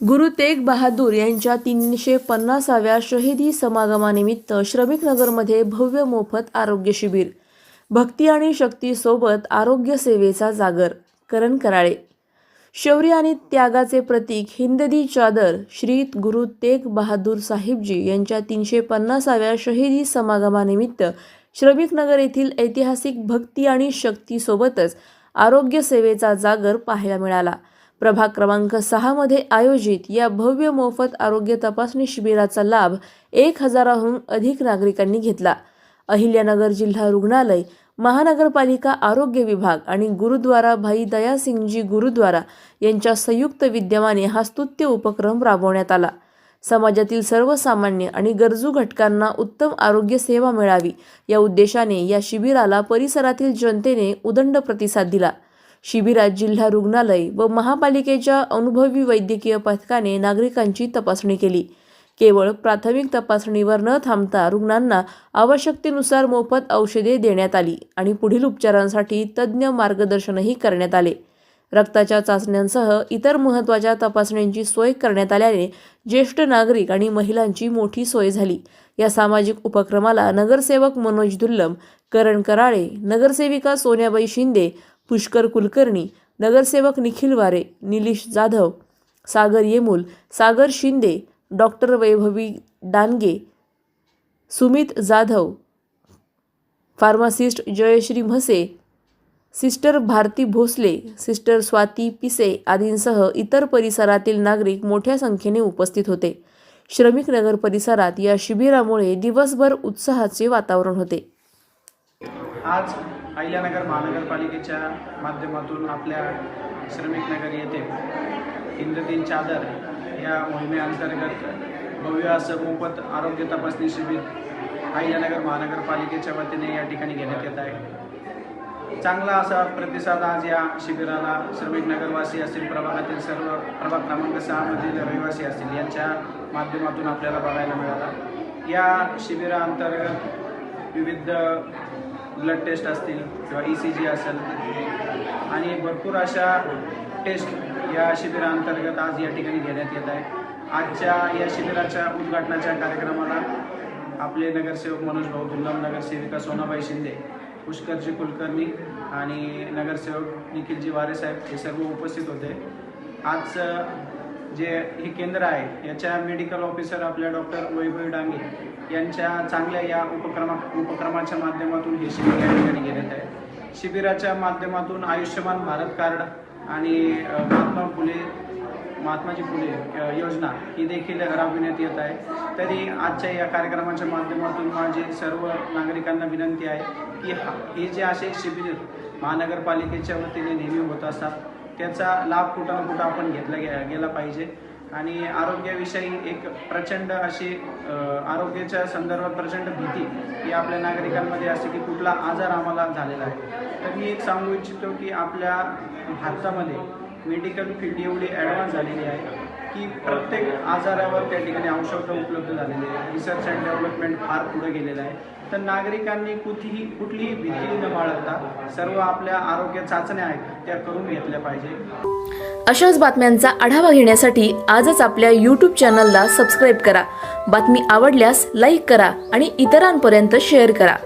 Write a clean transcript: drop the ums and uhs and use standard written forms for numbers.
गुरु तेग बहादूर यांच्या 350व्या शहीदी समागमानिमित्त श्रमिक नगरमध्ये भव्य मोफत आरोग्य शिबिर. भक्ती आणि शक्ती सोबत आरोग्य सेवेचा जागर. करण कराळे. शौर्य आणि त्यागाचे प्रतीक हिंददी चादर श्री गुरु तेग बहादूर साहिबजी यांच्या 350व्या शहीदी समागमानिमित्त श्रमिक नगर येथील ऐतिहासिक भक्ती आणि शक्ती सोबतच आरोग्य सेवेचा जागर पाहायला मिळाला. प्रभाग क्रमांक 6 मध्ये आयोजित या भव्य मोफत आरोग्य तपासणी शिबिराचा लाभ 1000हून अधिक नागरिकांनी घेतला. अहिल्यानगर जिल्हा रुग्णालय, महानगरपालिका आरोग्य विभाग आणि गुरुद्वारा भाई दयासिंगजी गुरुद्वारा यांच्या संयुक्त विद्यमाने हा स्तुत्य उपक्रम राबवण्यात आला. समाजातील सर्वसामान्य आणि गरजू घटकांना उत्तम आरोग्य सेवा मिळावी या उद्देशाने या शिबिराला परिसरातील जनतेने उदंड प्रतिसाद दिला. शिबिरात जिल्हा रुग्णालय व महापालिकेच्या अनुभवी वैद्यकीय पथकाने नागरिकांची तपासणी केली. केवळ प्राथमिक तपासणीवर न थांबता रुग्णांना आवश्यकतेनुसार मोफत औषधे देण्यात आली आणि पुढील उपचारांसाठी तज्ज्ञ मार्गदर्शनही करण्यात आले. रक्ताच्या चाचण्यांसह इतर महत्त्वाच्या तपासण्यांची सोय करण्यात आल्याने ज्येष्ठ नागरिक आणि महिलांची मोठी सोय झाली. या सामाजिक उपक्रमाला नगरसेवक मनोज दुल्लम, करण कराळे, नगरसेविका सोन्याबाई शिंदे, पुष्कर कुलकर्णी, नगरसेवक Nikhil Ware, Nilesh Jadhav, Sagar Yemul, Sagar Shinde, doctor Vaibhavi Dange, Sumit Jadhav, pharmacist Jayashree Mhase, sister Bharati Bhosale, sister Swati Pise आदींसह इतर परिसरातील नागरिक मोठ्या संख्येने उपस्थित होते. श्रमिक नगर परिसरात या शिबिरामुळे दिवसभर उत्साहाचे वातावरण होते. आज अहिल्यानगर महानगरपालिकेच्या माध्यमातून आपल्या श्रमिक नगर येथे हिंददी चादर या मोहिमेअंतर्गत भव्य असं मोफत आरोग्य तपासणी शिबिर अहिल्यानगर महानगरपालिकेच्या वतीने या ठिकाणी घेण्यात येत आहे. चांगला असा प्रतिसाद आज या शिबिराला श्रमिक नगरवासी असतील, प्रभागातील सर्व प्रभाग क्रमांक 6 मधील रहिवासी असतील यांच्या माध्यमातून आपल्याला बघायला मिळाला. या शिबिराअंतर्गत विविध ब्लड टेस्ट असतील किंवा ECG असेल आणि भरपूर अशा टेस्ट या शिबिराअंतर्गत आज या ठिकाणी घेण्यात येत आहे. आजच्या या शिबिराच्या उद्घाटनाच्या कार्यक्रमाला आपले नगरसेवक मनोज भाऊ दुल्लम, नगरसेविका सोनाबाई शिंदे, पुष्करजी कुलकर्णी आणि नगरसेवक निखिलजी वारे साहेब हे सर्व उपस्थित होते. आज जे हे केंद्र आहे याच्या मेडिकल ऑफिसर आपल्या डॉक्टर वैभवी डांगे यांच्या चांगल्या या उपक्रमाच्या माध्यमातून हे शिबिर या ठिकाणी घेण्यात आहे. शिबिराच्या माध्यमातून आयुष्यमान भारत कार्ड आणि महात्माजी फुले योजना ही देखील राबविण्यात येत आहे. तरी आजच्या या कार्यक्रमाच्या माध्यमातून माझी सर्व नागरिकांना विनंती आहे की हे जे असे शिबिर महानगरपालिकेच्या वतीने नेहमी होत असतात त्याचा लाभ कुठं ना कुठं आपण घेतला गेला पाहिजे. आणि आरोग्याविषयी एक प्रचंड अशी आरोग्याच्या संदर्भात प्रचंड भीती ही आपल्या नागरिकांमध्ये असते की कुठला आजार आम्हाला झालेला आहे. तर मी एक सांगू इच्छितो की आपल्या भारतामध्ये मेडिकल फील्ड एवढी ॲडव्हान्स झालेली आहे की प्रत्येक आजारावर त्या ठिकाणी औषधं उपलब्ध झालेली आहे. रिसर्च अँड डेव्हलपमेंट फार पुढे गेलेलं आहे. तर नागरिकांनी कुठलीही भीती न बाळगता सर्व आपल्या आरोग्य चाचण्या आहेत त्या करून घेतल्या पाहिजे. अशाच बातम्यांचा आढावा घेण्यासाठी आजच आपल्या YouTube चॅनलला सबस्क्राईब करा. बातमी आवडल्यास लाईक करा आणि इतरांपर्यंत शेअर करा.